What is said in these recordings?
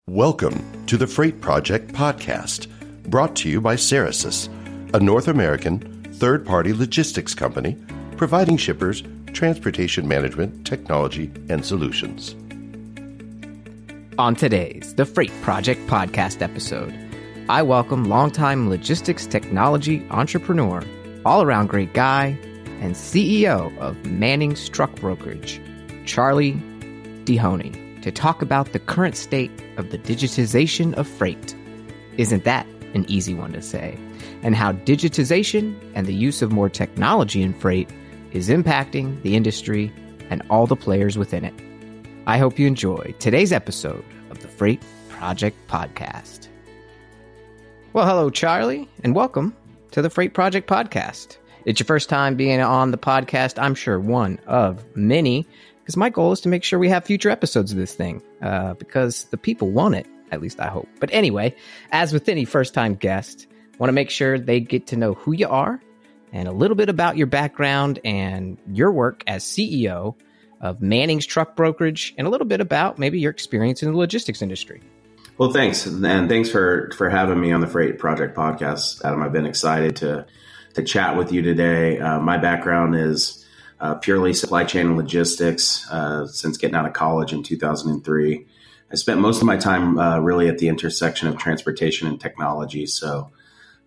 Welcome to the Freight Project Podcast, brought to you by Ceresys, a North American third-party logistics company providing shippers transportation management, technology, and solutions. On today's The Freight Project Podcast episode, I welcome longtime logistics technology entrepreneur, all-around great guy, and CEO of Manning's Truck Brokerage, Charley Dehoney, to talk about the current state of the digitization of freight. Isn't that an easy one to say? And how digitization and the use of more technology in freight is impacting the industry and all the players within it. I hope you enjoy today's episode of the Freight Project Podcast. Well, hello, Charley, and welcome to the Freight Project Podcast. It's your first time being on the podcast, I'm sure one of many, because my goal is to make sure we have future episodes of this thing, because the people want it, at least I hope. But anyway, as with any first-time guest, I want to make sure they get to know who you are and a little bit about your background and your work as CEO of Manning's Truck Brokerage, and a little bit about maybe your experience in the logistics industry. Well, thanks. And thanks for having me on the Freight Project Podcast, Adam. I've been excited to chat with you today. My background is purely supply chain and logistics since getting out of college in 2003. I spent most of my time really at the intersection of transportation and technology. So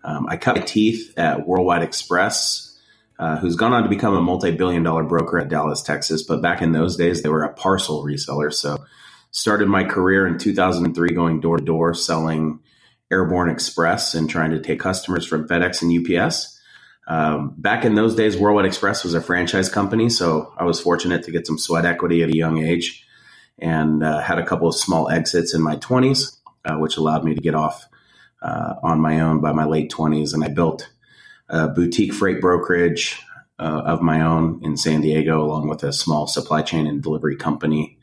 I cut my teeth at Worldwide Express, who's gone on to become a multi-billion-dollar broker at Dallas, Texas. But back in those days, they were a parcel reseller. So started my career in 2003 going door-to-door selling Airborne Express and trying to take customers from FedEx and UPS. Back in those days, Worldwide Express was a franchise company, so I was fortunate to get some sweat equity at a young age and had a couple of small exits in my 20s, which allowed me to get off on my own by my late 20s. And I built a boutique freight brokerage of my own in San Diego, along with a small supply chain and delivery company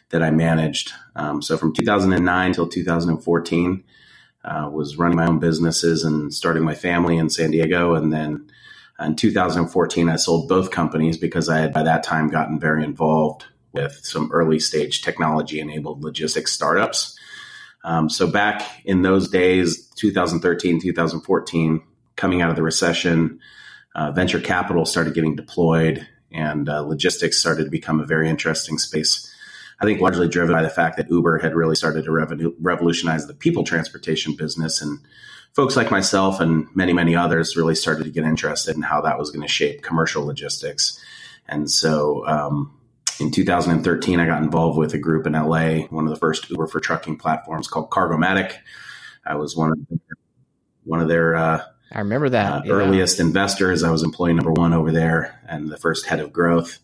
that I managed. So from 2009 till 2014, was running my own businesses and starting my family in San Diego. And then in 2014, I sold both companies because I had by that time gotten very involved with some early stage technology enabled logistics startups. So back in those days, 2013, 2014, coming out of the recession, venture capital started getting deployed and logistics started to become a very interesting space. I think largely driven by the fact that Uber had really started to revolutionize the people transportation business. And folks like myself and many, many others really started to get interested in how that was going to shape commercial logistics. And so in 2013, I got involved with a group in LA, one of the first Uber for trucking platforms called Cargomatic. I was one of their I remember that earliest investors. I was employee number one over there and the first head of growth.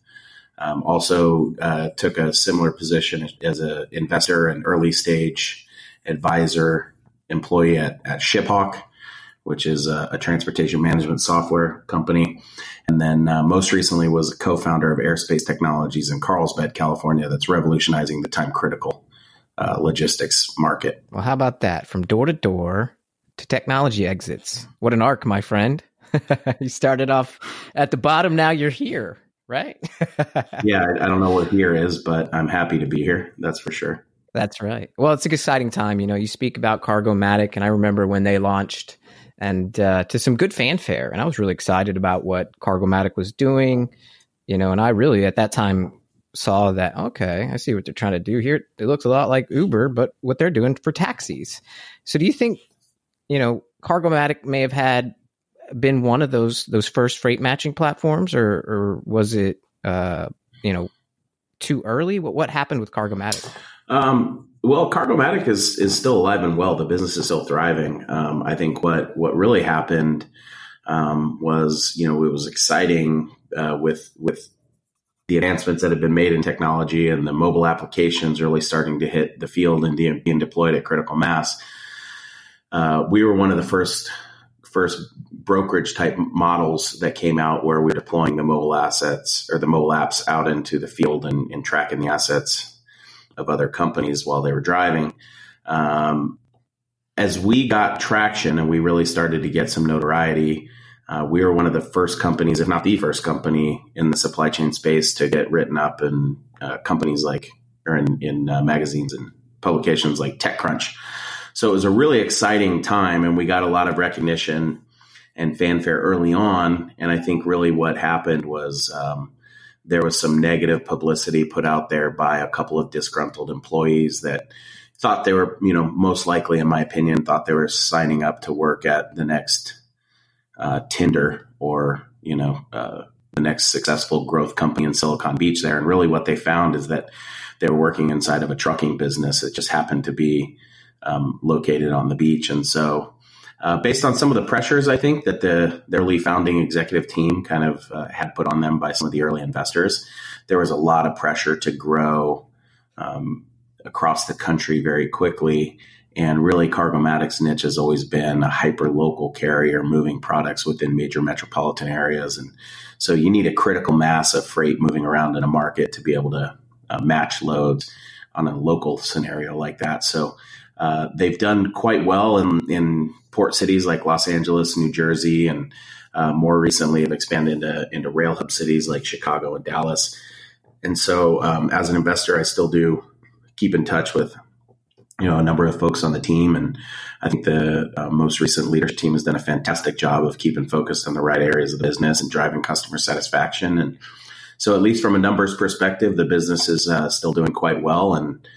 Also took a similar position as an investor and early stage advisor employee at ShipHawk, which is a transportation management software company. And then most recently was a co-founder of Airspace Technologies in Carlsbad, California, that's revolutionizing the time-critical logistics market. Well, how about that? From door to door to technology exits. What an arc, my friend. You started off at the bottom, now you're here. Right? Yeah, I don't know what here is, but I'm happy to be here. That's for sure. That's right. Well, it's an exciting time. You know, you speak about Cargomatic, and I remember when they launched and to some good fanfare. And I was really excited about what Cargomatic was doing, you know, and I really at that time saw that, okay, I see what they're trying to do here. It looks a lot like Uber, but what they're doing for taxis. So do you think, you know, Cargomatic may have been one of those first freight matching platforms, or was it too early? What happened with Cargomatic? Well, Cargomatic is still alive and well. The business is still thriving. I think what really happened was, you know, it was exciting with the advancements that have been made in technology and the mobile applications really starting to hit the field and being deployed at critical mass. We were one of the first brokerage type models that came out where we're deploying the mobile assets or the mobile apps out into the field and tracking the assets of other companies while they were driving. As we got traction and we really started to get some notoriety, we were one of the first companies, if not the first company in the supply chain space to get written up in companies like, or in magazines and publications like TechCrunch. So it was a really exciting time, and we got a lot of recognition and fanfare early on. And I think really what happened was there was some negative publicity put out there by a couple of disgruntled employees that thought they were, most likely, in my opinion, thought they were signing up to work at the next Tinder or, the next successful growth company in Silicon Beach there. And really what they found is that they were working inside of a trucking business that just happened to be located on the beach. And so based on some of the pressures, I think that the early founding executive team kind of had put on them by some of the early investors, there was a lot of pressure to grow across the country very quickly. And really, Cargomatic's niche has always been a hyper-local carrier moving products within major metropolitan areas. And so you need a critical mass of freight moving around in a market to be able to match loads on a local scenario like that. So they've done quite well in port cities like Los Angeles, New Jersey, and more recently have expanded into rail hub cities like Chicago and Dallas. And so as an investor, I still do keep in touch with a number of folks on the team. And I think the most recent leadership team has done a fantastic job of keeping focused on the right areas of the business and driving customer satisfaction. And so at least from a numbers perspective, the business is still doing quite well. And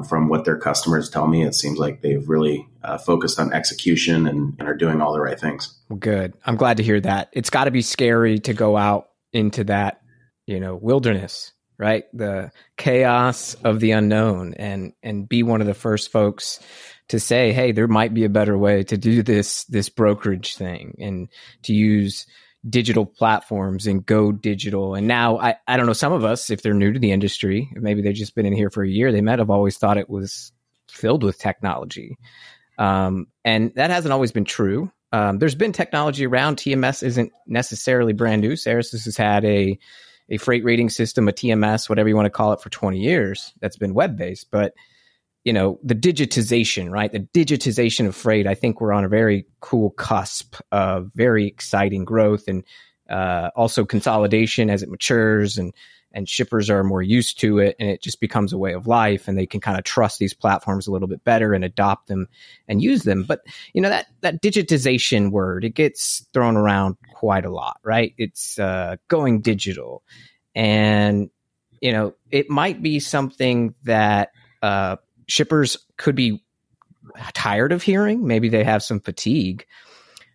from what their customers tell me, it seems like they've really focused on execution and are doing all the right things. Well, good. I'm glad to hear that. It's got to be scary to go out into that, wilderness, right? The chaos of the unknown and be one of the first folks to say, hey, there might be a better way to do this brokerage thing and to use digital platforms and go digital. And now I don't know, some of us, if they're new to the industry, maybe they've just been in here for a year, they might have always thought it was filled with technology. And that hasn't always been true. There's been technology around. TMS isn't necessarily brand new. Ceresys has had a freight rating system, a TMS, whatever you want to call it, for 20 years. That's been web-based. But, the digitization, right? The digitization of freight, I think we're on a very cool cusp of very exciting growth and also consolidation as it matures and shippers are more used to it and it just becomes a way of life and they can kind of trust these platforms a little bit better and adopt them and use them. But, that digitization word, it gets thrown around quite a lot, right? It's going digital. And, it might be something that shippers could be tired of hearing. Maybe they have some fatigue.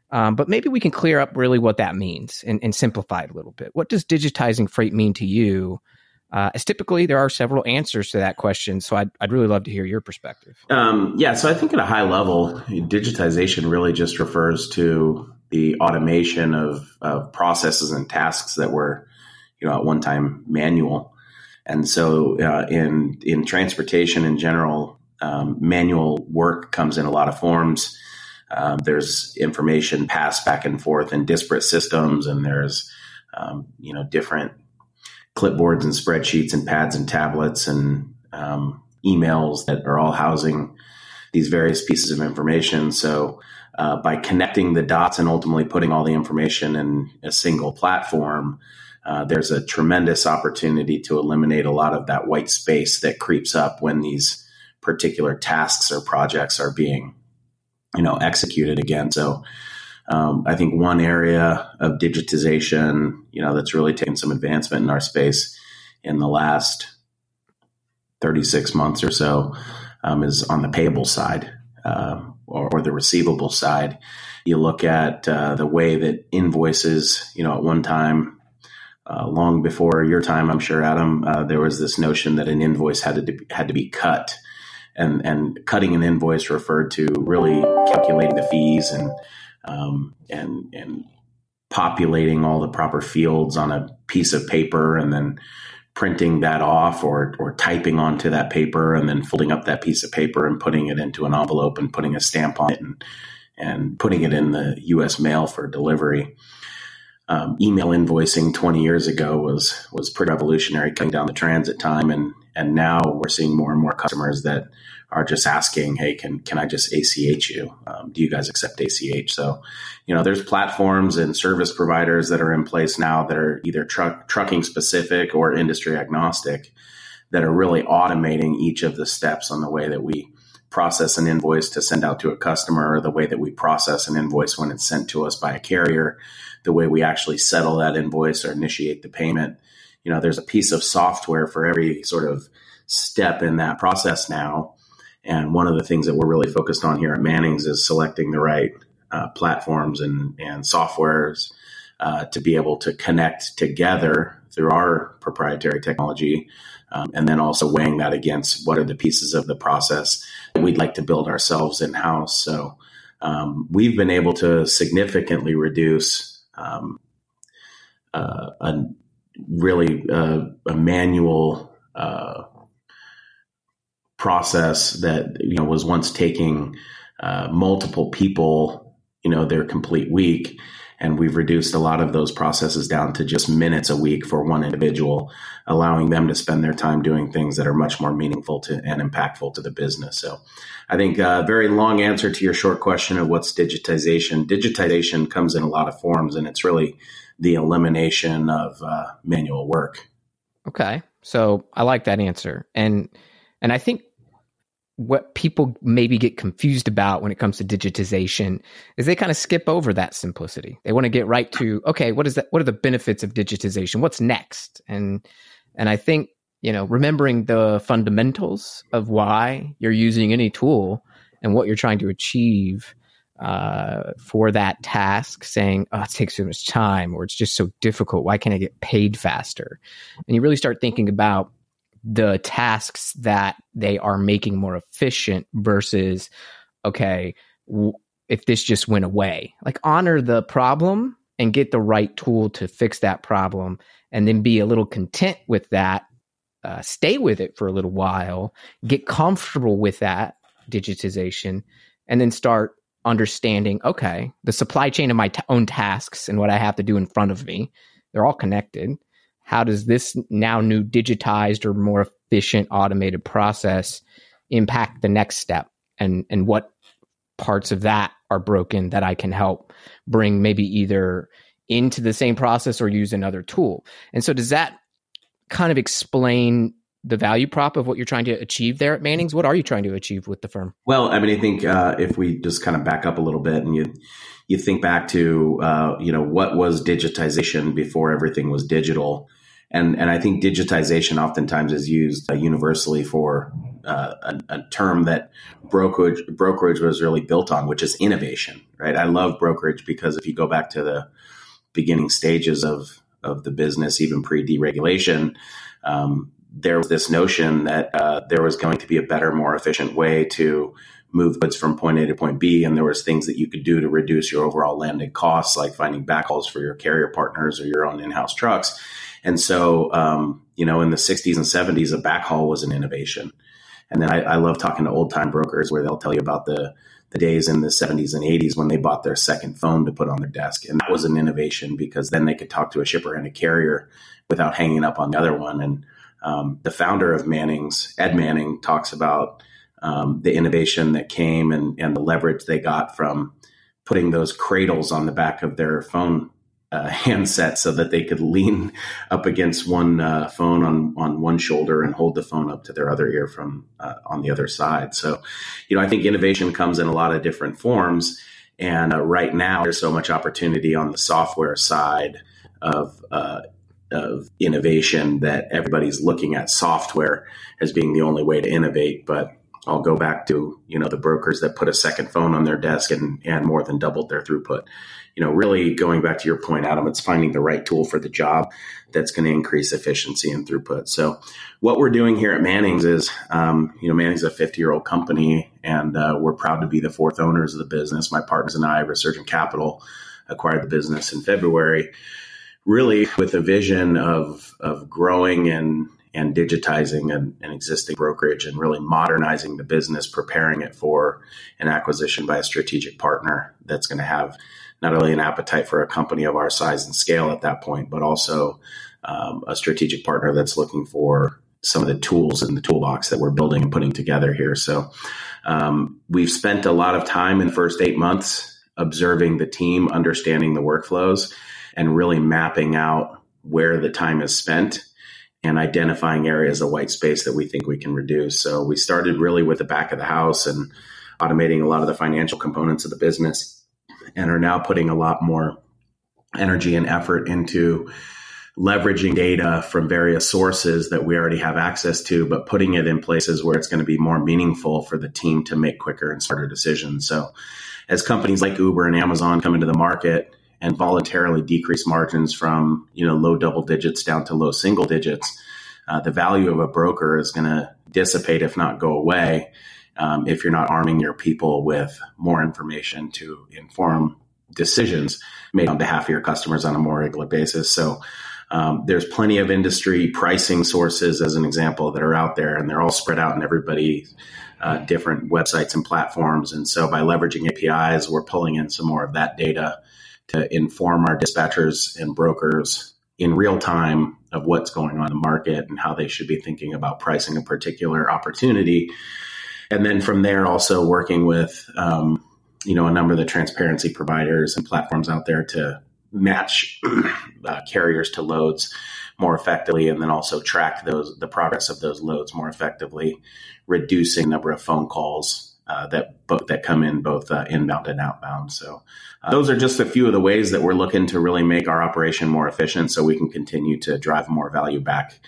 But maybe we can clear up really what that means and simplify it a little bit. What does digitizing freight mean to you? As typically, there are several answers to that question. So I'd really love to hear your perspective. So I think at a high level, digitization really just refers to the automation of processes and tasks that were, at one time manual. And so in transportation in general, manual work comes in a lot of forms. There's information passed back and forth in disparate systems, and there's, different clipboards and spreadsheets and pads and tablets and emails that are all housing these various pieces of information. So by connecting the dots and ultimately putting all the information in a single platform, there's a tremendous opportunity to eliminate a lot of that white space that creeps up when these particular tasks or projects are being executed again. So I think one area of digitization, that's really taken some advancement in our space in the last 36 months or so is on the payable side or the receivable side. You look at the way that invoices, at one time, long before your time, I'm sure, Adam, there was this notion that an invoice had to be cut. And cutting an invoice referred to really calculating the fees and populating all the proper fields on a piece of paper and then printing that off or typing onto that paper and then folding up that piece of paper and putting it into an envelope and putting a stamp on it and putting it in the U.S. mail for delivery. Email invoicing 20 years ago was pretty revolutionary, cutting down the transit time. And now we're seeing more and more customers that are just asking, hey, can I just ACH you? Do you guys accept ACH? So, there's platforms and service providers that are in place now that are either trucking specific or industry agnostic that are really automating each of the steps on the way that we process an invoice to send out to a customer, or the way that we process an invoice when it's sent to us by a carrier, the way we actually settle that invoice or initiate the payment. There's a piece of software for every sort of step in that process now. And one of the things that we're really focused on here at Manning's is selecting the right platforms and softwares to be able to connect together through our proprietary technology. And then also weighing that against what are the pieces of the process that we'd like to build ourselves in-house. So we've been able to significantly reduce a manual process that was once taking multiple people their complete week. And we've reduced a lot of those processes down to just minutes a week for one individual, allowing them to spend their time doing things that are much more meaningful to and impactful to the business. So I think a very long answer to your short question of what's digitization. Digitization comes in a lot of forms, and it's really the elimination of manual work. Okay. So I like that answer. And I think what people maybe get confused about when it comes to digitization is they kind of skip over that simplicity. They want to get right to, okay, what is that? What are the benefits of digitization? What's next? And I think, remembering the fundamentals of why you're using any tool and what you're trying to achieve for that task, saying, oh, it takes so much time, or it's just so difficult. Why can't I get paid faster? And you really start thinking about the tasks that they are making more efficient versus, okay, if this just went away, like honor the problem and get the right tool to fix that problem, and then be a little content with that, stay with it for a little while, get comfortable with that digitization, and then start understanding, okay, the supply chain of my own tasks and what I have to do in front of me, they're all connected. How does this now new digitized or more efficient automated process impact the next step? And what parts of that are broken that I can help bring maybe either into the same process or use another tool? And so does that kind of explain the value prop of what you're trying to achieve there at Manning's? What are you trying to achieve with the firm? Well, I think if we just kind of back up a little bit and you think back to, what was digitization before everything was digital? And I think digitization oftentimes is used universally for a term that brokerage was really built on, which is innovation, right? I love brokerage because if you go back to the beginning stages of the business, even pre-deregulation, there was this notion that there was going to be a better, more efficient way to move goods from point A to point B. And there was things that you could do to reduce your overall landed costs, like finding backhauls for your carrier partners or your own in-house trucks. And so, in the 60s and 70s, a backhaul was an innovation. And then I love talking to old time brokers where they'll tell you about the days in the 70s and 80s when they bought their second phone to put on their desk. And that was an innovation because then they could talk to a shipper and a carrier without hanging up on the other one. And the founder of Manning's, Ed Manning, talks about the innovation that came and the leverage they got from putting those cradles on the back of their phone handset so that they could lean up against one phone on one shoulder and hold the phone up to their other ear from on the other side. So, I think innovation comes in a lot of different forms. And right now, there's so much opportunity on the software side of innovation that everybody's looking at software as being the only way to innovate. But I'll go back to, the brokers that put a second phone on their desk and more than doubled their throughput. Really going back to your point, Adam, it's finding the right tool for the job that's going to increase efficiency and throughput. So what we're doing here at Manning's is, Manning's a 50-year-old company, and we're proud to be the fourth owners of the business. My partners and I, Resurgent Capital, acquired the business in February, really with a vision of growing and digitizing an existing brokerage and really modernizing the business, preparing it for an acquisition by a strategic partner that's going to have not only an appetite for a company of our size and scale at that point, but also a strategic partner that's looking for some of the tools in the toolbox that we're building and putting together here. So we've spent a lot of time in the first 8 months observing the team, understanding the workflows, and really mapping out where the time is spent and identifying areas of white space that we think we can reduce. So we started really with the back of the house and automating a lot of the financial components of the business, and are now putting a lot more energy and effort into leveraging data from various sources that we already have access to, but putting it in places where it's going to be more meaningful for the team to make quicker and smarter decisions. So as companies like Uber and Amazon come into the market and voluntarily decrease margins from, low double digits down to low single digits, the value of a broker is going to dissipate, if not go away, if you're not arming your people with more information to inform decisions made on behalf of your customers on a more regular basis. So there's plenty of industry pricing sources, as an example, that are out there, and they're all spread out in everybody's different websites and platforms. And so by leveraging APIs, we're pulling in some more of that data to inform our dispatchers and brokers in real time of what's going on in the market and how they should be thinking about pricing a particular opportunity. And then from there, also working with, a number of the transparency providers and platforms out there to match carriers to loads more effectively, and then also track the progress of those loads more effectively, reducing the number of phone calls that come in both inbound and outbound. So those are just a few of the ways that we're looking to really make our operation more efficient, so we can continue to drive more value back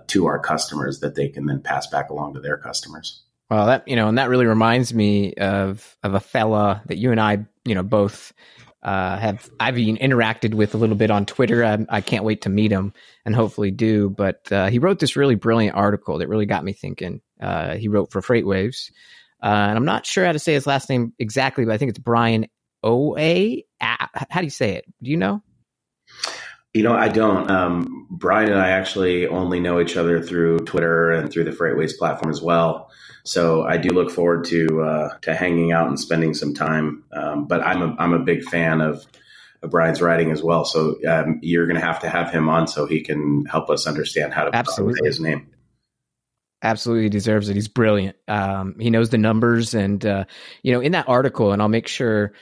to our customers that they can then pass back along to their customers. Well, and that really reminds me of a fella that you and I, both I've interacted with a little bit on Twitter. I can't wait to meet him and hopefully do. But he wrote this really brilliant article that really got me thinking. He wrote for FreightWaves. And I'm not sure how to say his last name exactly, but I think it's Brian O.A. How do you say it? Do you know? I don't. Brian and I actually only know each other through Twitter and through the FreightWaves platform as well. So I do look forward to hanging out and spending some time. But I'm a big fan of Brian's writing as well. So you're going to have him on so he can help us understand how to say his name. Absolutely deserves it. He's brilliant. He knows the numbers, and in that article, and I'll make sure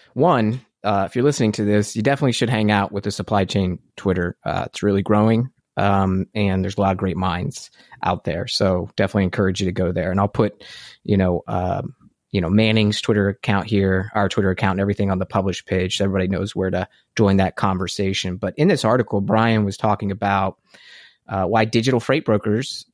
if you're listening to this, you definitely should hang out with the supply chain Twitter. It's really growing. And there's a lot of great minds out there. So definitely encourage you to go there. And I'll put, Manning's Twitter account here, our Twitter account, and everything on the published page, so everybody knows where to join that conversation. But in this article, Brian was talking about why digital freight brokers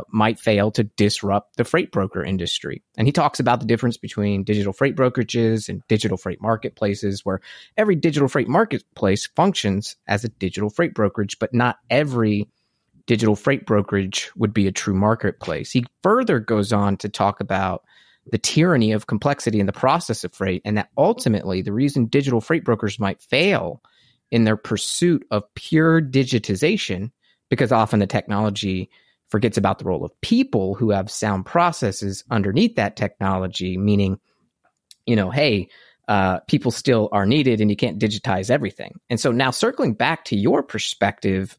might fail to disrupt the freight broker industry. And he talks about the difference between digital freight brokerages and digital freight marketplaces, where every digital freight marketplace functions as a digital freight brokerage, but not every digital freight brokerage would be a true marketplace. He further goes on to talk about the tyranny of complexity in the process of freight, and that ultimately the reason digital freight brokers might fail in their pursuit of pure digitization, because often the technology forgets about the role of people who have sound processes underneath that technology, meaning, people still are needed and you can't digitize everything. And so now circling back to your perspective,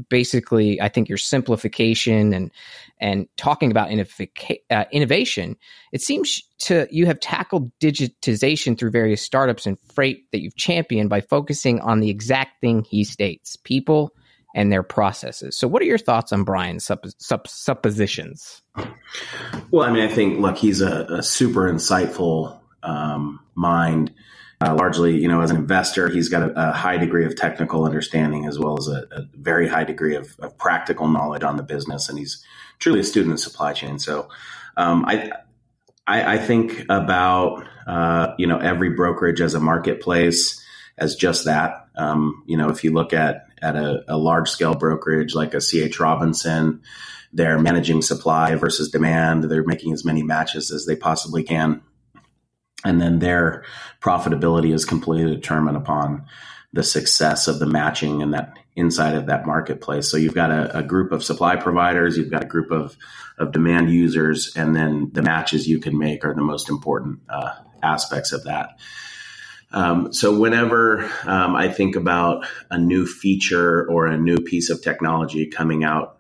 basically, I think your simplification and talking about innovation, it seems you have tackled digitization through various startups and freight that you've championed by focusing on the exact thing he states: people and their processes. So what are your thoughts on Brian's suppositions? Well, I think, look, he's a super insightful mind. Largely, as an investor, he's got a high degree of technical understanding as well as a very high degree of practical knowledge on the business. And he's truly a student of supply chain. So I think about, every brokerage as a marketplace as just that. If you look at a large scale brokerage like a C.H. Robinson, they're managing supply versus demand. They're making as many matches as they possibly can. And then their profitability is completely determined upon the success of the matching and that inside of that marketplace. So you've got a group of supply providers, you've got a group of demand users, and then the matches you can make are the most important aspects of that. So whenever I think about a new feature or a new piece of technology coming out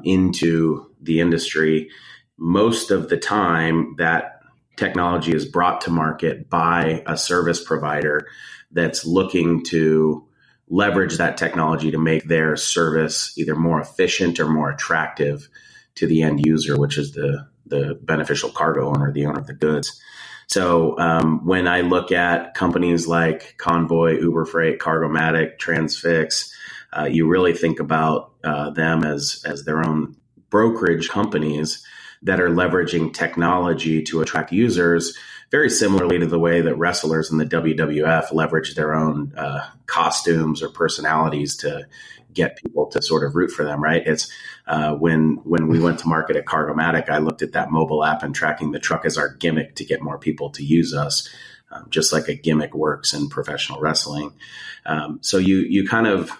into the industry, most of the time that technology is brought to market by a service provider that's looking to leverage that technology to make their service either more efficient or more attractive to the end user, which is the beneficial cargo owner, the owner of the goods. So when I look at companies like Convoy, Uber Freight, Cargomatic, Transfix, you really think about them as their own brokerage companies that are leveraging technology to attract users, very similarly to the way that wrestlers in the WWF leverage their own costumes or personalities to get people to sort of root for them, right? It's when we went to market at Cargomatic, I looked at that mobile app and tracking the truck as our gimmick to get more people to use us, just like a gimmick works in professional wrestling. So you kind of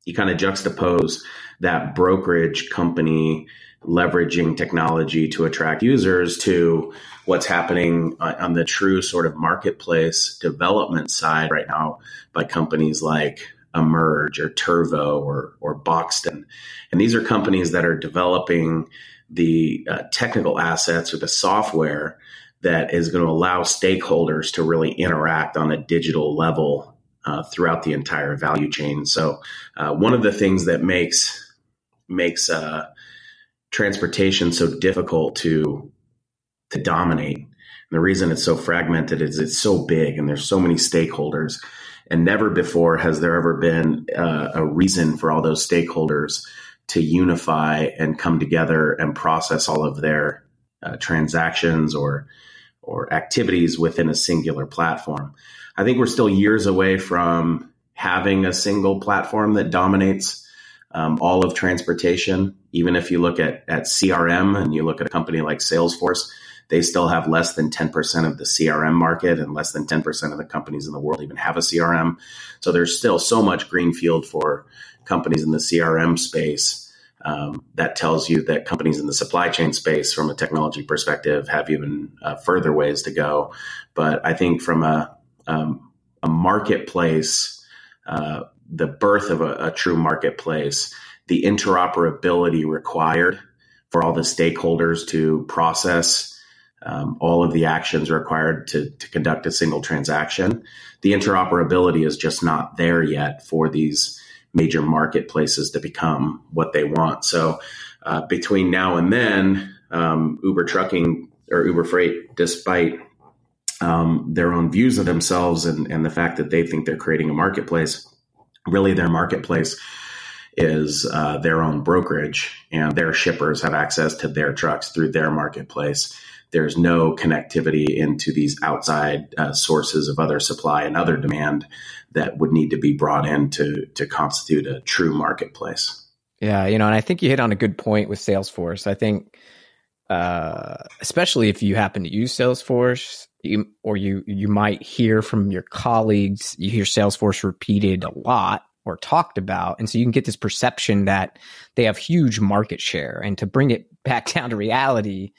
juxtapose that brokerage company leveraging technology to attract users to what's happening on the true sort of marketplace development side right now by companies like Emerge or Turvo or Boxton. And these are companies that are developing the technical assets or the software that is going to allow stakeholders to really interact on a digital level throughout the entire value chain. So one of the things that makes transportation so difficult to dominate, and the reason it's so fragmented is it's so big and there's so many stakeholders, and never before has there ever been a reason for all those stakeholders to unify and come together and process all of their transactions or activities within a singular platform. I think we're still years away from having a single platform that dominates all of transportation. Even if you look at CRM and you look at a company like Salesforce, they still have less than 10% of the CRM market, and less than 10% of the companies in the world even have a CRM. So there's still so much greenfield for companies in the CRM space. That tells you that companies in the supply chain space from a technology perspective have even further ways to go. But I think from a marketplace, the birth of a true marketplace, the interoperability required for all the stakeholders to process all of the actions required to conduct a single transaction, the interoperability is just not there yet for these major marketplaces to become what they want. So between now and then, Uber Trucking or Uber Freight, despite their own views of themselves and the fact that they think they're creating a marketplace, really their marketplace is their own brokerage, and their shippers have access to their trucks through their marketplace. There's no connectivity into these outside sources of other supply and other demand that would need to be brought in to constitute a true marketplace. Yeah, and I think you hit on a good point with Salesforce. I think, especially if you happen to use Salesforce, you might hear from your colleagues, you hear Salesforce repeated a lot or talked about. And so you can get this perception that they have huge market share. And to bring it back down to reality,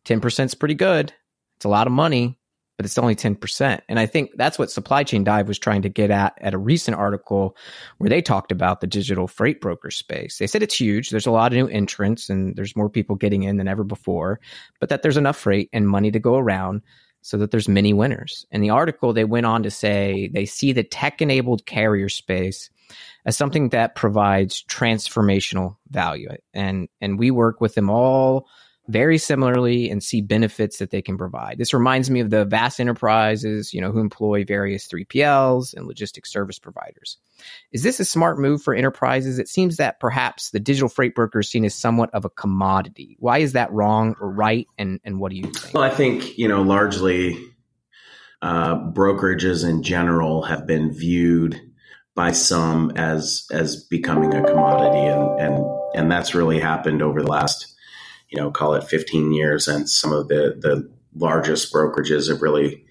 10% is pretty good. It's a lot of money, but it's only 10%. And I think that's what Supply Chain Dive was trying to get at a recent article where they talked about the digital freight broker space. They said it's huge. There's a lot of new entrants and there's more people getting in than ever before, but that there's enough freight and money to go around so that there's many winners. In the article, they went on to say they see the tech-enabled carrier space as something that provides transformational value. And we work with them all very similarly and see benefits that they can provide. This reminds me of the vast enterprises, who employ various 3PLs and logistics service providers. Is this a smart move for enterprises? It seems that perhaps the digital freight broker is seen as somewhat of a commodity. Why is that wrong or right? And what do you think? Well, I think, largely brokerages in general have been viewed by some as becoming a commodity. And that's really happened over the last call it 15 years, and some of the largest brokerages have really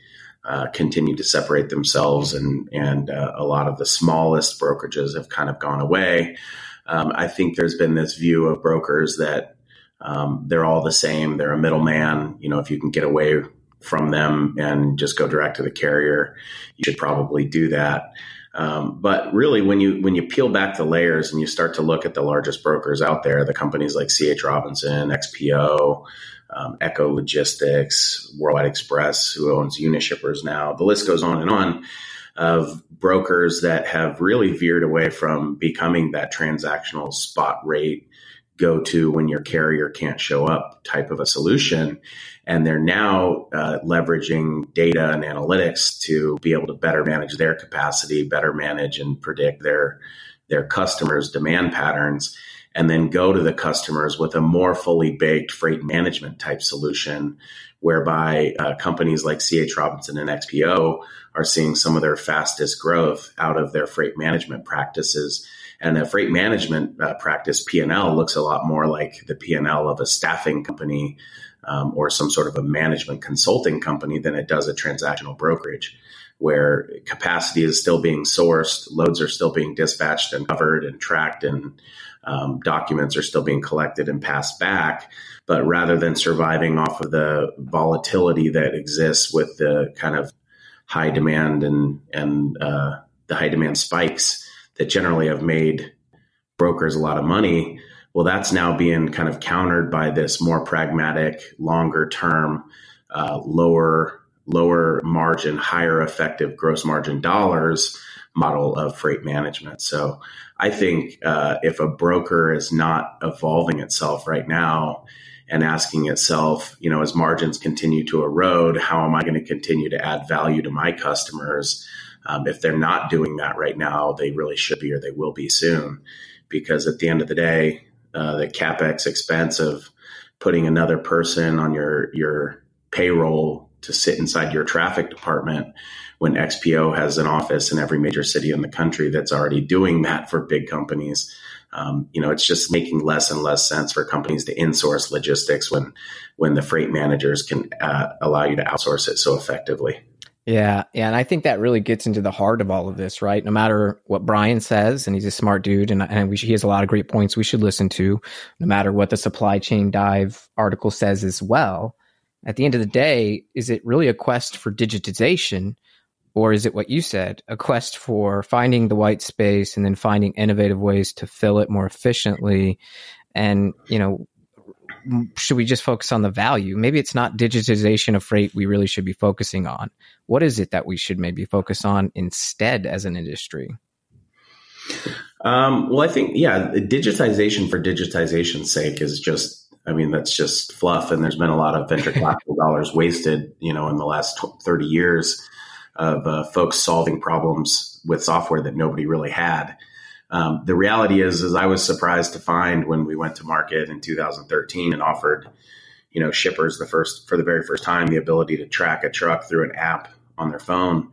continued to separate themselves, and a lot of the smallest brokerages have kind of gone away. I think there's been this view of brokers that they're all the same. They're a middleman. If you can get away from them and just go direct to the carrier, you should probably do that. But really, when you peel back the layers and you start to look at the largest brokers out there, the companies like C.H. Robinson, XPO, Echo Logistics, Worldwide Express, who owns Unishippers now, the list goes on and on. of brokers that have really veered away from becoming that transactional spot rate go to when your carrier can't show up type of a solution. And they're now leveraging data and analytics to be able to better manage their capacity, better manage and predict their customers' demand patterns, and then go to the customers with a more fully baked freight management type solution, whereby companies like C.H. Robinson and XPO are seeing some of their fastest growth out of their freight management practices. And a freight management practice P&L looks a lot more like the P&L of a staffing company or some sort of a management consulting company than it does a transactional brokerage, where capacity is still being sourced, loads are still being dispatched and covered and tracked, and documents are still being collected and passed back. But rather than surviving off of the volatility that exists with the kind of high demand and the high demand spikes that generally have made brokers a lot of money, well, that's now being kind of countered by this more pragmatic, longer term, lower margin, higher effective gross margin dollars model of freight management. So I think if a broker is not evolving itself right now and asking itself, as margins continue to erode, how am I going to continue to add value to my customers? If they're not doing that right now, they really should be, or they will be soon. Because at the end of the day, the CapEx expense of putting another person on your payroll to sit inside your traffic department, when XPO has an office in every major city in the country that's already doing that for big companies, it's just making less and less sense for companies to insource logistics when the freight managers can allow you to outsource it so effectively. Yeah. And I think that really gets into the heart of all of this, right? No matter what Brian says, and he's a smart dude, and he has a lot of great points we should listen to, no matter what the Supply Chain Dive article says as well. At the end of the day, is it really a quest for digitization, or is it what you said, a quest for finding the white space and then finding innovative ways to fill it more efficiently? And, should we just focus on the value? Maybe it's not digitization of freight we really should be focusing on. What is it that we should maybe focus on instead as an industry? Well, I think, digitization for digitization's sake is that's just fluff. And there's been a lot of venture capital dollars wasted, in the last 30 years of folks solving problems with software that nobody really had. The reality is I was surprised to find when we went to market in 2013 and offered, shippers for the very first time, the ability to track a truck through an app on their phone.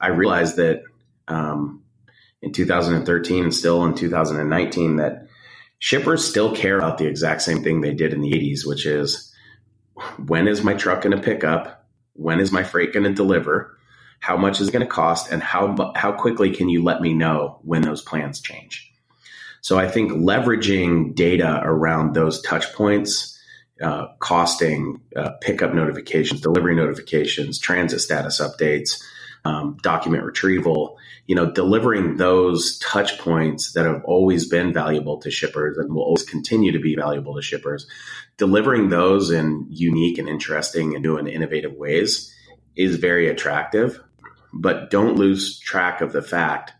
I realized that in 2013 and still in 2019 that shippers still care about the exact same thing they did in the 80s, which is, when is my truck going to pick up? When is my freight going to deliver? How much is it going to cost? And how quickly can you let me know when those plans change? So I think leveraging data around those touch points, costing, pickup notifications, delivery notifications, transit status updates, document retrieval, delivering those touch points that have always been valuable to shippers and will always continue to be valuable to shippers, delivering those in unique and interesting and new and innovative ways is very attractive. But don't lose track of the fact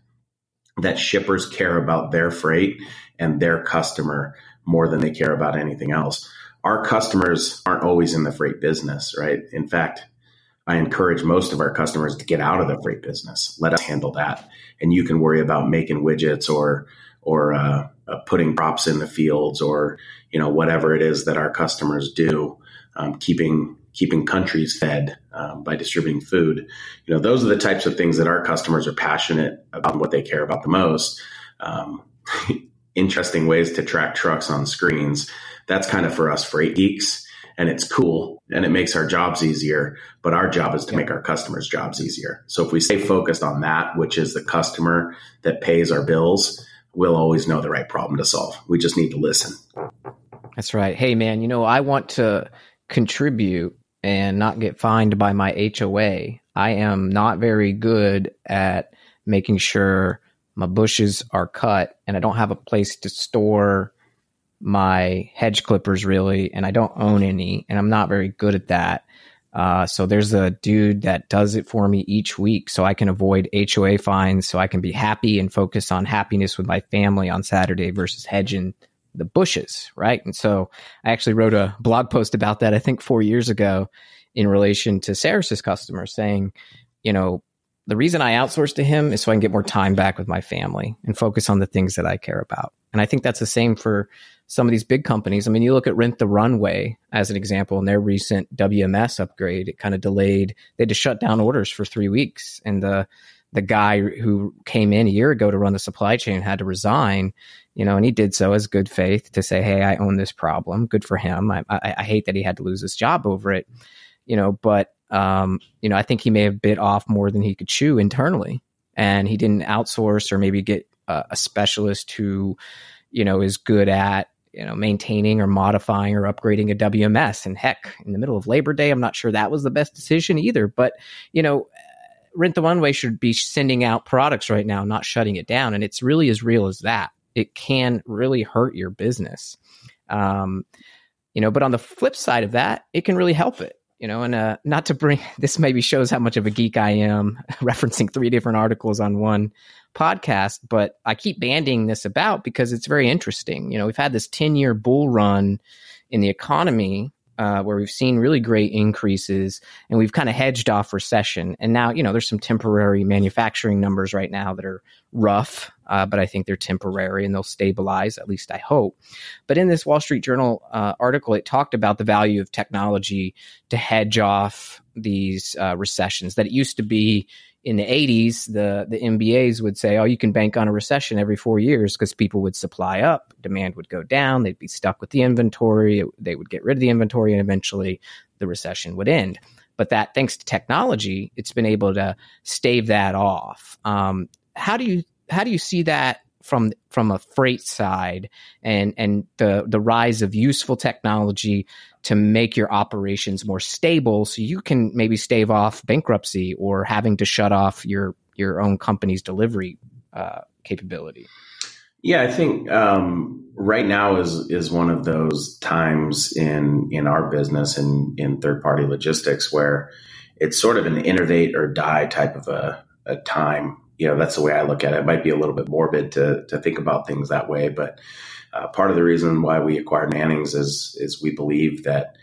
that shippers care about their freight and their customer more than they care about anything else. Our customers aren't always in the freight business, right? In fact, I encourage most of our customers to get out of the freight business. Let us handle that. And you can worry about making widgets or putting props in the fields or, whatever it is that our customers do, keeping countries fed by distributing food. Those are the types of things that our customers are passionate about, what they care about the most. Interesting ways to track trucks on screens. That's kind of for us freight geeks, and it's cool and it makes our jobs easier, but our job is to make our customers' jobs easier. So if we stay focused on that, which is the customer that pays our bills, we'll always know the right problem to solve. We just need to listen. That's right. Hey, man, I want to contribute and not get fined by my HOA. I am not very good at making sure my bushes are cut, and I don't have a place to store my hedge clippers really, and I don't own any, and I'm not very good at that. So there's a dude that does it for me each week so I can avoid HOA fines, so I can be happy and focus on happiness with my family on Saturday versus hedging the bushes, right? And so I actually wrote a blog post about that, I think 4 years ago, in relation to Ceres's customers, saying, the reason I outsource to him is so I can get more time back with my family and focus on the things that I care about. And I think that's the same for some of these big companies. I mean, you look at Rent the Runway as an example in their recent WMS upgrade. It kind of delayed. They had to shut down orders for 3 weeks. And the guy who came in a year ago to run the supply chain had to resign, and he did so as good faith to say, hey, I own this problem. Good for him. I hate that he had to lose his job over it, but I think he may have bit off more than he could chew internally, and he didn't outsource or maybe get a specialist who, is good at, maintaining or modifying or upgrading a WMS. And heck, in the middle of Labor Day, I'm not sure that was the best decision either. But, Rent the Runway should be sending out products right now, not shutting it down. And it's really as real as that. It can really hurt your business. But on the flip side of that, it can really help it. And not to bring, this maybe shows how much of a geek I am, referencing 3 different articles on one podcast, but I keep bandying this about because it's very interesting. We've had this 10-year bull run in the economy where we've seen really great increases, and we've kind of hedged off recession. And now, there's some temporary manufacturing numbers right now that are rough, but I think they're temporary and they'll stabilize, at least I hope. But in this Wall Street Journal article, it talked about the value of technology to hedge off these recessions. That it used to be in the 80s, the MBAs would say, oh, you can bank on a recession every 4 years because people would supply up, demand would go down, they'd be stuck with the inventory, they would get rid of the inventory, and eventually the recession would end. But that, thanks to technology, it's been able to stave that off. How do you see that from a freight side and the rise of useful technology to make your operations more stable so you can maybe stave off bankruptcy or having to shut off your own company's delivery capability? Yeah, I think right now is one of those times in our business in third-party logistics where it's sort of an innovate or die type of a time. That's the way I look at it. It might be a little bit morbid to think about things that way, but part of the reason why we acquired Manning's is we believe that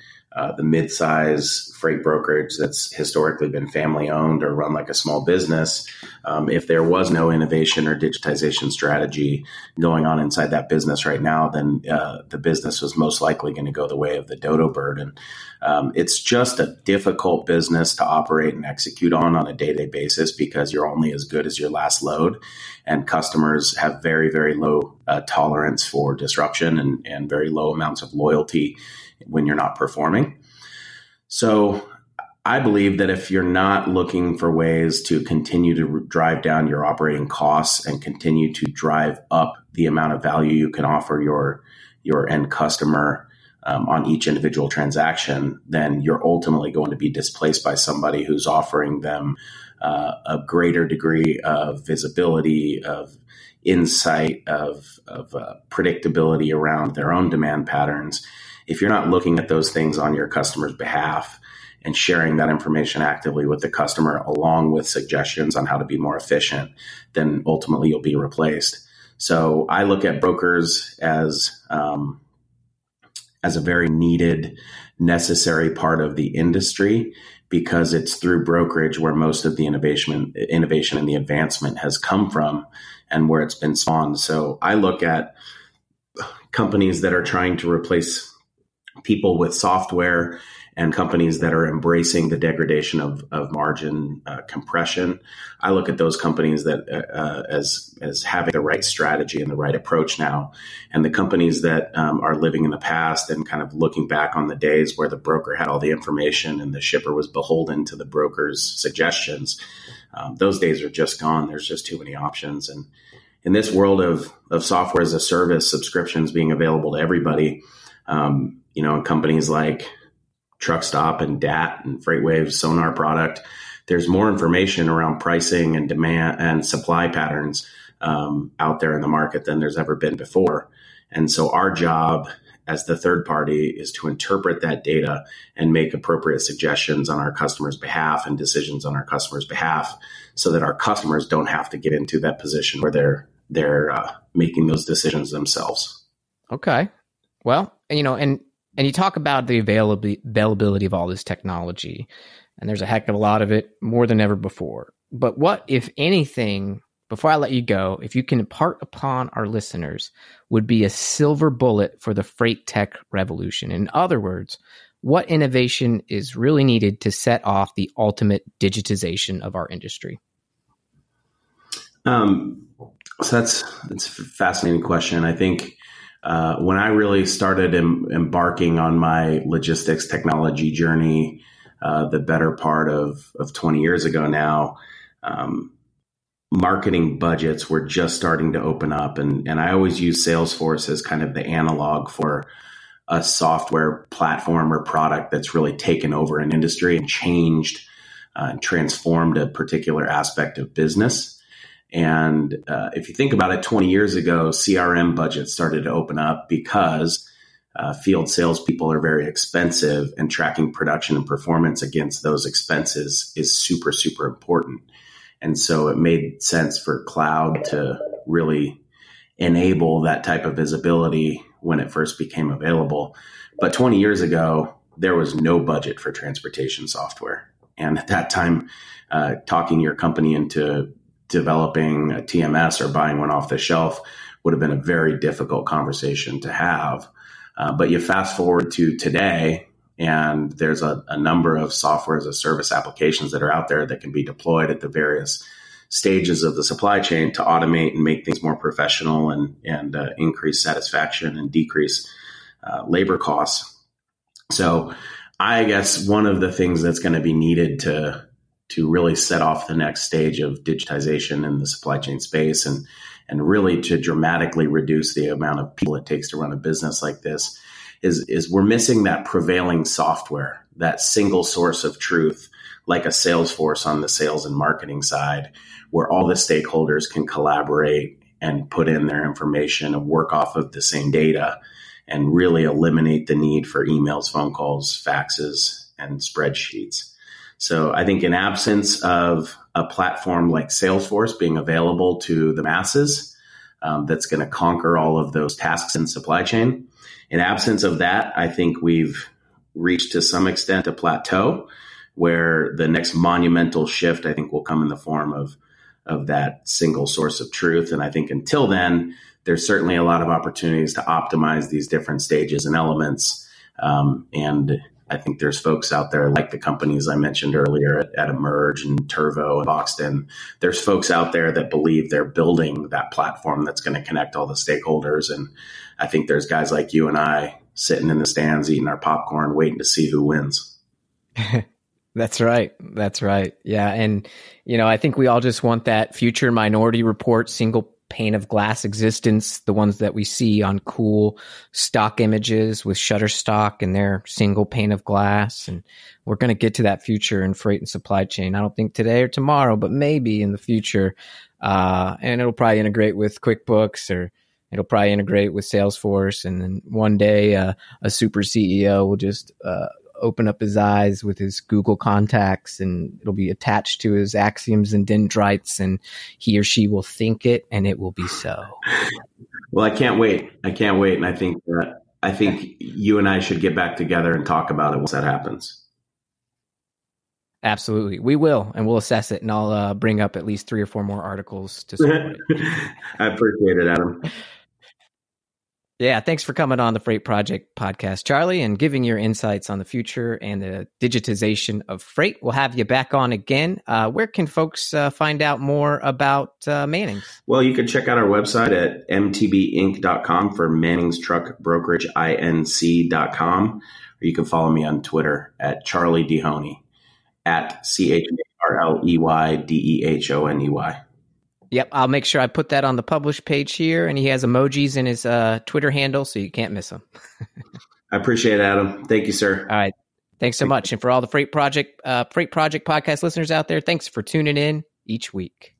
the mid-size freight brokerage that's historically been family-owned or run like a small business, if there was no innovation or digitization strategy going on inside that business right now, then the business was most likely going to go the way of the dodo bird. And it's just a difficult business to operate and execute on a day-to-day basis because you're only as good as your last load. And customers have very, very low tolerance for disruption and very low amounts of loyalty when you're not performing. So I believe that if you're not looking for ways to continue to drive down your operating costs and continue to drive up the amount of value you can offer your end customer on each individual transaction, then you're ultimately going to be displaced by somebody who's offering them a greater degree of visibility, of insight, of predictability around their own demand patterns. If you're not looking at those things on your customer's behalf and sharing that information actively with the customer, along with suggestions on how to be more efficient, then ultimately you'll be replaced. So I look at brokers as a very needed, necessary part of the industry, because it's through brokerage where most of the innovation and the advancement has come from and where it's been spawned. So I look at companies that are trying to replace people with software and companies that are embracing the degradation of margin compression. I look at those companies that as having the right strategy and the right approach now. And the companies that are living in the past and kind of looking back on the days where the broker had all the information and the shipper was beholden to the broker's suggestions, those days are just gone. There's just too many options. And in this world of software as a service, subscriptions being available to everybody, and companies like Truckstop and DAT and FreightWave's Sonar product, there's more information around pricing and demand and supply patterns out there in the market than there's ever been before. And so our job as the third party is to interpret that data and make appropriate suggestions on our customers' behalf and decisions on our customers' behalf, so that our customers don't have to get into that position where they're making those decisions themselves. Okay. Well, and you talk about the availability of all this technology, and there's a heck of a lot of it, more than ever before. But what, if anything, before I let you go, if you can impart upon our listeners, would be a silver bullet for the freight tech revolution? In other words, what innovation is really needed to set off the ultimate digitization of our industry? So that's a fascinating question. I think when I really started embarking on my logistics technology journey, the better part of 20 years ago now, marketing budgets were just starting to open up. And I always use Salesforce as kind of the analog for a software platform or product that's really taken over an industry and changed and transformed a particular aspect of business. And if you think about it, 20 years ago, CRM budgets started to open up because field salespeople are very expensive, and tracking production and performance against those expenses is super, super important. And so it made sense for cloud to really enable that type of visibility when it first became available. But 20 years ago, there was no budget for transportation software. And at that time, talking your company into developing a TMS or buying one off the shelf would have been a very difficult conversation to have. But you fast forward to today, and there's a number of software as a service applications that are out there that can be deployed at the various stages of the supply chain to automate and make things more professional and increase satisfaction and decrease labor costs. So I guess one of the things that's going to be needed to really set off the next stage of digitization in the supply chain space and really to dramatically reduce the amount of people it takes to run a business like this is we're missing that prevailing software, that single source of truth, like a Salesforce on the sales and marketing side, where all the stakeholders can collaborate and put in their information and work off of the same data and really eliminate the need for emails, phone calls, faxes, and spreadsheets. So I think in absence of a platform like Salesforce being available to the masses, that's going to conquer all of those tasks in supply chain. In absence of that, I think we've reached to some extent a plateau where the next monumental shift, I think, will come in the form of that single source of truth. And I think until then, there's certainly a lot of opportunities to optimize these different stages and elements. And I think there's folks out there like the companies I mentioned earlier at Emerge and Turvo and Boxton. There's folks out there that believe they're building that platform that's going to connect all the stakeholders. And I think there's guys like you and I sitting in the stands eating our popcorn, waiting to see who wins. That's right. That's right. Yeah. And, I think we all just want that future Minority Report, single pane of glass existence, the ones that we see on cool stock images with Shutterstock and their single pane of glass. And we're going to get to that future in freight and supply chain. I don't think today or tomorrow, but maybe in the future. And it'll probably integrate with QuickBooks, or it'll probably integrate with Salesforce. And then one day a super CEO will just open up his eyes with his Google contacts, and it'll be attached to his axioms and dendrites, and he or she will think it, and it will be so. Well, I can't wait. And I think you and I should get back together and talk about it once that happens. Absolutely. We will, and we'll assess it, and I'll bring up at least 3 or 4 more articles to support it. I appreciate it, Adam. Yeah, thanks for coming on the Freight Project podcast, Charlie, and giving your insights on the future and the digitization of freight. We'll have you back on again. Where can folks find out more about Mannings? Well, you can check out our website at mtbinc.com for Mannings Truck Brokerage, inc.com. Or you can follow me on Twitter at Charley Dehoney, at CharleyDehoney. Yep, I'll make sure I put that on the published page here, and he has emojis in his Twitter handle, so you can't miss him. I appreciate it, Adam. Thank you, sir. All right. Thanks so much. And for all the Freight Project podcast listeners out there, thanks for tuning in each week.